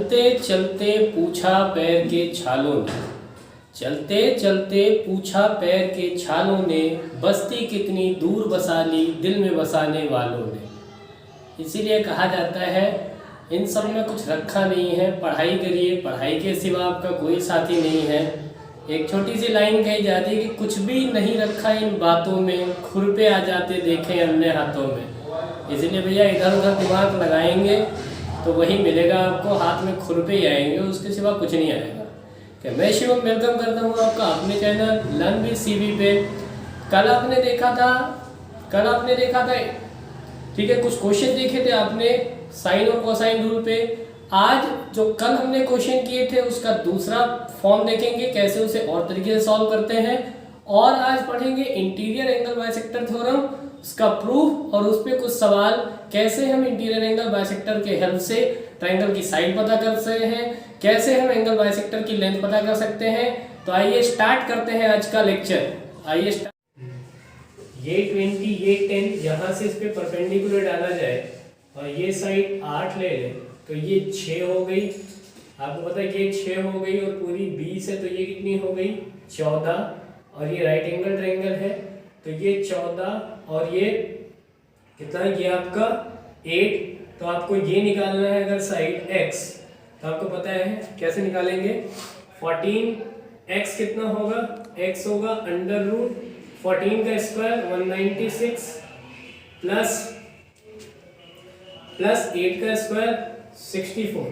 चलते चलते पूछा पैर के छालों ने, चलते चलते पूछा पैर के छालों ने, बस्ती कितनी दूर बसा ली दिल में बसाने वालों ने। इसीलिए कहा जाता है इन सब में कुछ रखा नहीं है, पढ़ाई करिए, पढ़ाई के सिवा आपका कोई साथी नहीं है। एक छोटी सी लाइन कही जाती है कि कुछ भी नहीं रखा इन बातों में, खुरपे आ जाते देखे अन्य हाथों में। इसलिए भैया इधर उधर दिमाग लगाएंगे तो वही मिलेगा आपको, हाथ में खुरपे ही आएंगे, उसके सिवा कुछ नहीं आएगा। क्या मैं शिवम वेलकम करता हूँ आपका अपने चैनल लर्न विद सीवी पे। कल आपने देखा था ठीक है, कुछ क्वेश्चन देखे थे आपने साइन और कोसाइन रूल पे। आज जो कल हमने क्वेश्चन किए थे उसका दूसरा फॉर्म देखेंगे, कैसे उसे और तरीके से सॉल्व करते हैं। और आज पढ़ेंगे इंटीरियर एंगल बाइसेक्टर थ्योरम, उसका प्रूफ और उस पर कुछ सवाल, कैसे हम इंटीरियर एंगल बाइसेक्टर के हेल्प से ट्रायंगल की साइड पता कर सकते हैं, कैसे हम एंगल बाइसेक्टर की लेंथ पता कर सकते हैं। तो आइए स्टार्ट करते हैं आज का लेक्चर। आइए ये 20 ये 10 यहाँ से इस पे परपेंडिकुलर डाला जाए और ये साइड 8 ले लें तो ये 6 हो गई। आपको पता है ये 6 हो गई और पूरी 20 है तो ये कितनी हो गई 14। और ये राइट एंगल ट्रायंगल है तो ये 14 और ये कितना, ये आपका 8। तो आपको ये निकालना है अगर साइड x, तो आपको पता है कैसे निकालेंगे। 14x कितना होगा, x होगा अंडर रूट 14 का स्क्वायर 196 प्लस 8 का स्क्वायर 64।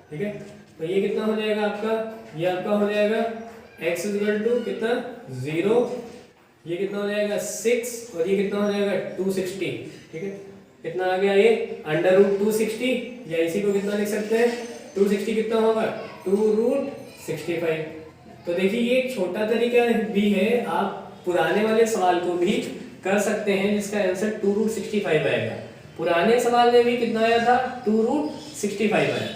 ठीक है, तो ये कितना हो जाएगा आपका, ये आपका हो जाएगा x इक्वल टू कितना 0, ये कितना हो जाएगा 6 और ये कितना हो जाएगा 260। ठीक है, कितना आ गया ये अंडर रूट 260, या इसी को कितना लिख सकते हैं 260 कितना होगा 2 रूट 65। तो देखिए ये एक छोटा तरीका भी है, आप पुराने वाले सवाल को भी कर सकते हैं जिसका आंसर 2 रूट 65 आएगा। पुराने सवाल में भी कितना आया था 2 रूट 65 आया था।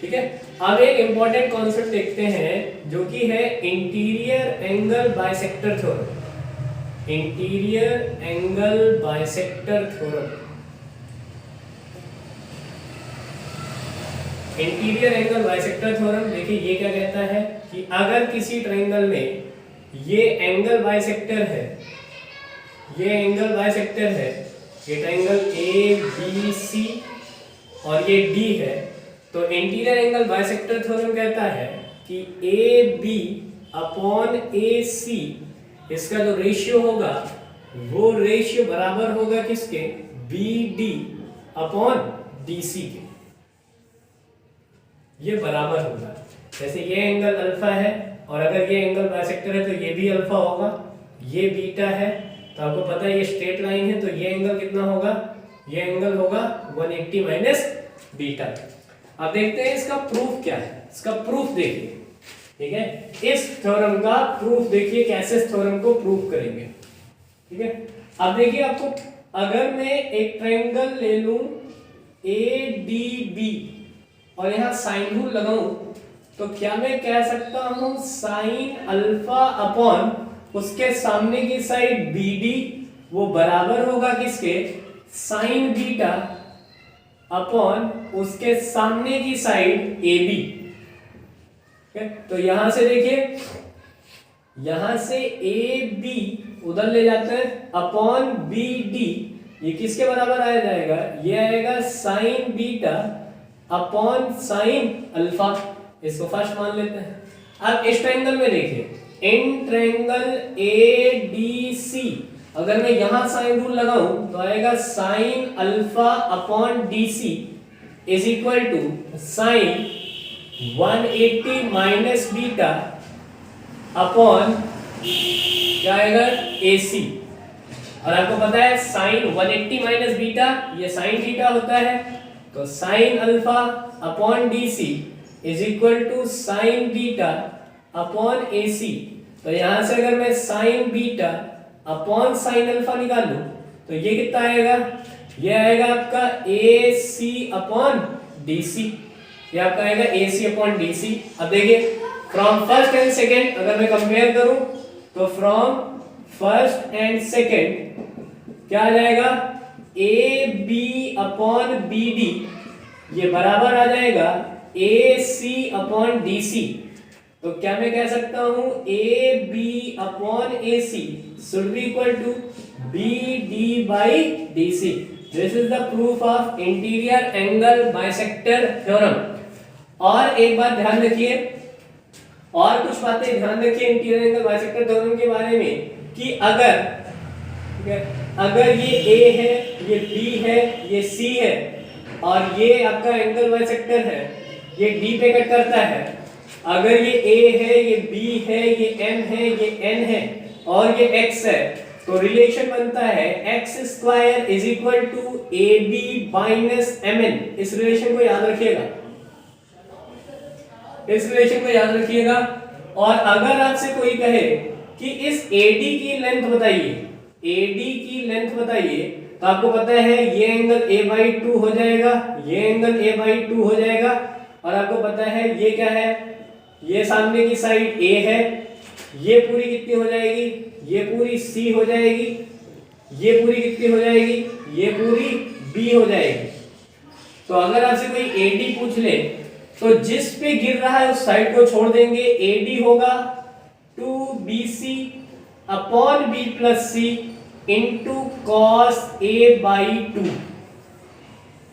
ठीक है, अब एक इंपॉर्टेंट कॉन्सेप्ट देखते हैं जो कि है interior angle bisector theorem. Interior angle bisector theorem, interior angle bisector theorem देखिए ये क्या कहता है कि अगर किसी ट्रायंगल में ये एंगल बाइसेक्टर है, ये एंगल बाइसेक्टर है, ये ट्रायंगल ABC और ये D है, तो इंटीरियर एंगल बाइसेक्टर थ्योरम कहता है कि AB अपॉन AC इसका जो रेशियो होगा वो रेशियो बराबर होगा किसके, BD अपॉन DC के। ये बराबर होगा, जैसे ये एंगल अल्फा है और अगर ये एंगल बाइसेक्टर है तो ये भी अल्फा होगा, ये बीटा है, तो आपको पता है ये स्ट्रेट लाइन है तो ये एंगल कितना होगा, ये एंगल होगा 180 माइनस बीटा। अब देखते हैं इसका प्रूफ क्या है, इसका प्रूफ देखिए। ठीक है, इस थ्योरम का प्रूफ देखिए, कैसे इस थ्योरम को प्रूफ करेंगे। ठीक है, अब देखिए आपको, अगर मैं एक ट्रायंगल ले लूं ADB और यहाँ साइन रूल लगाऊं तो क्या मैं कह सकता हूं साइन अल्फा अपॉन उसके सामने की साइड BD वो बराबर होगा किसके, साइन बीटा अपॉन उसके सामने की साइड AB। तो यहां से देखिए, यहां से AB उधर ले जाते हैं अपॉन BD, ये किसके बराबर आ जाएगा, ये आएगा sign beta upon sine alpha. इसको फर्स्ट मान लेते हैं। अब इस ट्रायंगल में देखिए, इन ट्रायंगल ADC अगर मैं यहां साइन रूल लगाऊं तो आएगा sine alpha upon DC is equal to sine 180 minus beta upon क्या आएगा AC। और आपको पता है साइन 180 माइनस बीटा ये साइन थीटा होता है, तो sine alpha upon DC is equal to sine beta upon AC। तो यहां से अगर मैं sine beta upon sine alpha निकालूं तो ये कितना आएगा, ये आएगा आपका AC अपॉन DC, ये आपका आएगा AC अपॉन DC। अब देखिए फ्रॉम फर्स्ट एंड सेकेंड अगर मैं कंपेयर करूं तो फ्रॉम फर्स्ट एंड सेकेंड क्या आ जाएगा, AB अपॉन BD ये बराबर आ जाएगा ए सी अपॉन डी सी, तो क्या मैं कह सकता हूं A B upon A C should be equal to B D by D C. This is the proof of interior angle bisector theorem. और एक बात ध्यान रखिए, और कुछ बातें ध्यान रखिए इंटीरियर एंगल बाइसेक्टर थ्योरम के बारे में, कि अगर ये ए है, ये बी है, ये सी है, और ये आपका एंगल बाइसेक्टर है, ये डी पे कट करता है। अगर ये ए है, ये बी है, ये एम है, ये एन है, और ये एक्स है, तो रिलेशन बनता है X square is equal to A B minus M N. इस रिलेशन को याद रखिएगा, इस रिलेशन को याद रखिएगा। और अगर आपसे कोई कहे कि इस एडी की लेंथ बताइए, एडी की लेंथ बताइए, तो आपको पता है ये एंगल a बाई 2 हो जाएगा, ये एंगल a बाई 2 हो जाएगा, और आपको पता है ये क्या है, ये सामने की साइड a है, ये पूरी कितनी हो जाएगी, ये पूरी c हो जाएगी, ये पूरी कितनी हो जाएगी, ये पूरी b हो जाएगी। तो अगर आपसे कोई AD पूछ ले, तो जिस पे गिर रहा है उस साइड को छोड़ देंगे, AD होगा 2BC upon B plus C into cos A by 2,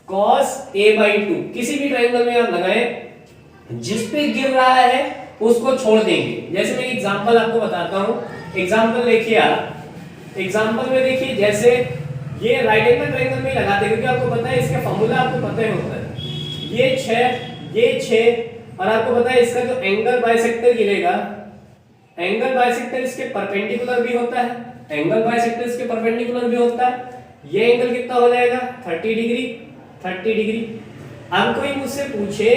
cos A by 2। किसी भी ट्रायंगल में आप लगाएं, जिस पे गिर रहा है उसको छोड़ देंगे। जैसे मैं एग्जांपल आपको बताता हूं, एग्जांपल देखिए आप, एग्जांपल में देखिए, जैसे ये राइट एंगल ट्रायंगल में लगाते हैं, क्योंकि आपको पता है इसका फॉर्मूला आपको पता ही होता है, ये 6 ये 6, और आपको पता है इसका जो एंगल बाइसेक्टर गिरेगा, एंगल बाइसेक्टर इसके परपेंडिकुलर भी होता है, एंगल बाइसेक्टर इसके परपेंडिकुलर भी होता है। ये एंगल कितना हो जाएगा 30 डिग्री, 30 डिग्री। अब कोई मुझसे पूछे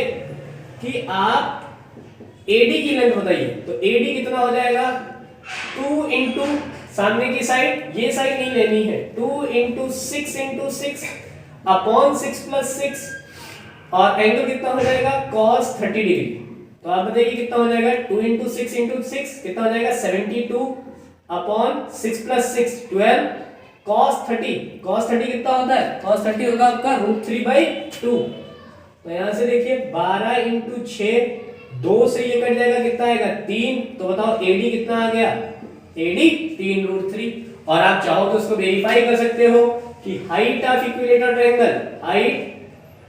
कि आप AD की लेंथ बताइए, तो AD कितना हो जाएगा 2 इंटू सामने की साइड, ये साइड नहीं लेनी है, 2 इंटू 6 इंटू 6 अपॉन 6 प्लस 6, और एंगल कितना हो जाएगा cos 30 डिग्री। तो आप बताइए कितना हो जाएगा 2 इंटू 6 इंटू 6 कितना हो जाएगा 72 अपॉन 6 प्लस 6 12 cos 30, cos 30 कितना होता है, cos 30 होगा आपका √3/2। तो यहां से देखिए 12 इंटू 6, 2 से ये कट जाएगा, कितना आएगा 3। तो बताओ AD कितना आ गया, AD 3√3। और आप चाहो तो उसको वेरीफाई कर सकते हो कि height of equilateral triangle, height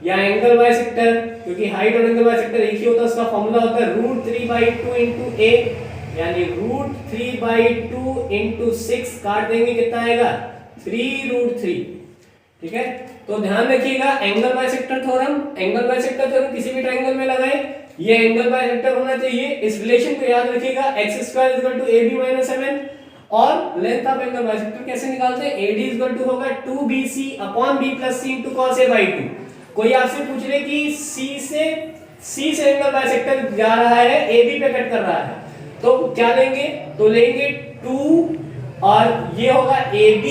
या एंगल बाइसेक्टर, क्योंकि हाइट और एंगल बाइसेक्टर एक ही होता है, उसका फॉर्मूला होता है √3/2 इंटू a, यानी √3/2 इंटू 6 काट देंगे, कितना आएगा 3√3। ठीक है, तो ध्यान रखिएगा angle bisector theorem, angle bisector theorem किसी भी ट्रायंगल में लगाए, ये एंगल बाइसेक्टर होना चाहिए। इस रिलेशन को याद रखिएगा, x² = ab - mn। और लेंथ ऑफ एंगल बाइसेक्टर कैसे निकालते हैं, AD होगा 2BC upon B plus C into cos A by 2। कोई आपसे पूछ ले कि C से एंगल बाइसेक्टर जा रहा है, AB पे कट कर रहा है, तो क्या लेंगे, तो लेंगे 2, और ये होगा AB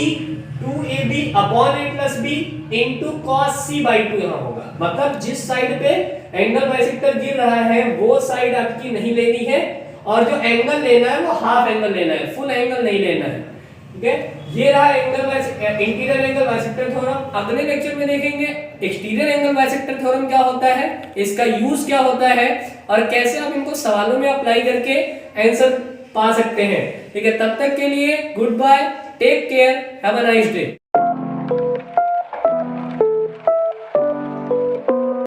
2AB upon A plus B into cos C by 2 यहाँ होगा। मतलब जिस साइड पे एंगल बाइसेक्टर गिर रहा है वो साइड आपकी नहीं लेनी है, और जो एंगल लेना है वो हाफ एंगल लेना है, फुल एंगल नहीं लेना है। ठीक है, ये रहा इंटीरियर एंगल बाइसेक्टर थ्योरम। अगले लेक्चर में देखेंगे एक्सटीरियर एंगल बाइसेक्टर थ्योरम क्या होता है, इसका यूज क्या होता है, और कैसे आप इनको सवालों में अप्लाई करके आंसर पा सकते हैं। ठीक है, तब तक के लिए goodbye, take care, have a nice day.